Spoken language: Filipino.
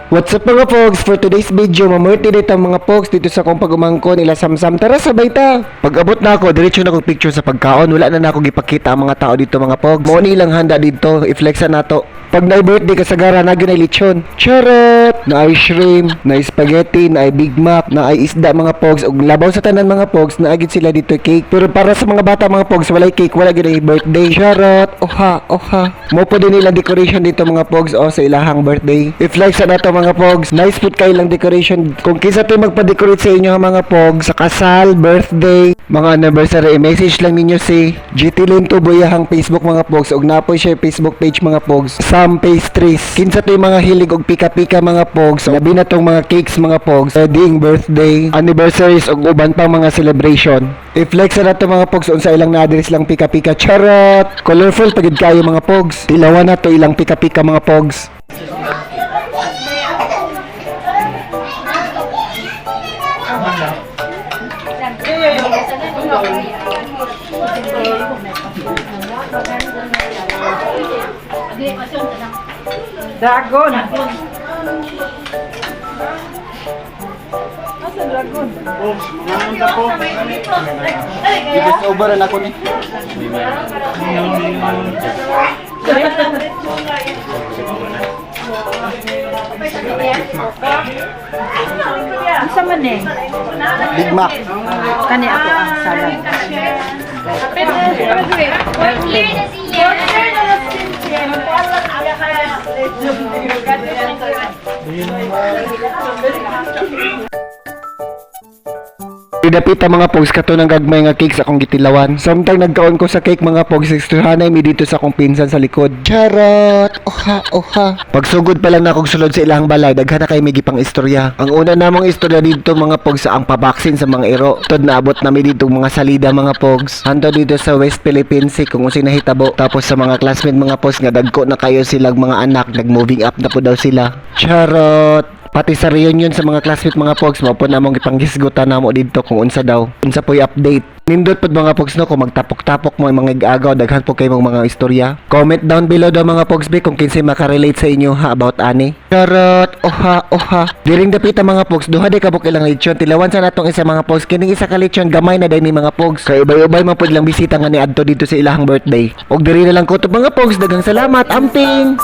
What's up mga pogs? For today's video, mamurti dito ang mga pogs dito sa kong pag-umangko nila Samsam. Tara sabay ta! Pag-abot na ako, diretso na akong picture sa pagkaon. Wala na ako gipakita ang mga tao dito mga pogs. Mo nilang handa dito, i-flexa na to. Pag na-birthday ka sa gara, nagyo na lechon. Charot! Na ay shrimp, na ay spaghetti, na ay Big Mac, na ay isda mga pogs. Og labaw sa tanan mga pogs, naagit sila dito cake. Pero para sa mga bata mga pogs, walay cake, wala gyud ay birthday. Charot! Oha, oha. Mo po din nila decoration dito mga pogs o sa ilahang birthday. I-flexa na to mga pogs. Nice food kayo lang decoration. Kung kisa to magpa-decorate sa inyo mga pogs, sa kasal, birthday, mga anniversary, message lang ninyo si GT Lane Tubuyahang Facebook mga pogs. Og napoy siya Facebook page mga pogs. Sam Pastries. Kinsa to yung mga hilig og pika-pika mga pogs. Labi na tong mga cakes mga pogs. Wedding, birthday, anniversaries og uban pang mga celebration. I-flex na to mga pogs unsa ilang na-address lang pika-pika. Charot! Colorful pagid kayo mga pogs. Tilawan na to ilang pika-pika mga pogs. Dragon. Asa dragon? Mangunta po. Ibig overan ako ni. Asa man eh? Big Mac. Kani ako ang salad. Dapita mga pogs kato ng gagmay nga cake sa akong gitilawan. Samtang nagkaon ko sa cake mga pogs, ekstrahanay mi dito sa akong pinsan sa likod. Charot! Oha, oha. Pagsugod pa lang na akong sulod sa ilang balay, daghan na kay may gipang istorya. Ang una namong istorya dito mga pogs sa ang pabaksin sa mga iro. Tod naabot nami dito mga salida mga pogs. Hanto dito sa West Philippines kung unsay nahitabo. Tapos sa mga classmate mga pogs nga dagko na kayo silang mga anak, nag-moving up na po daw sila. Charot! Pati sa reunion sa mga classmate mga pogs, mo po namong ipanghisgutan namo dito kung unsa daw. Unsa po i-update. Nindot pod mga pogs no kung magtapok-tapok mo mga igagaw daghan po kay mga istorya. Comment down below daw mga pogs be kung kinsay makarelate sa inyo ha about ani. Charot, oha, oha. Diring dapita mga pogs, duha day kabuk ilang lechon. Tilawan sa natong isa mga pogs, kining isa ka lechon gamay na day ni mga pogs. Kay ubay-ubay man pod lang bisita nga ni adto dito sa ilahang birthday. Og diri na lang ko to mga pogs, daghang salamat, amping.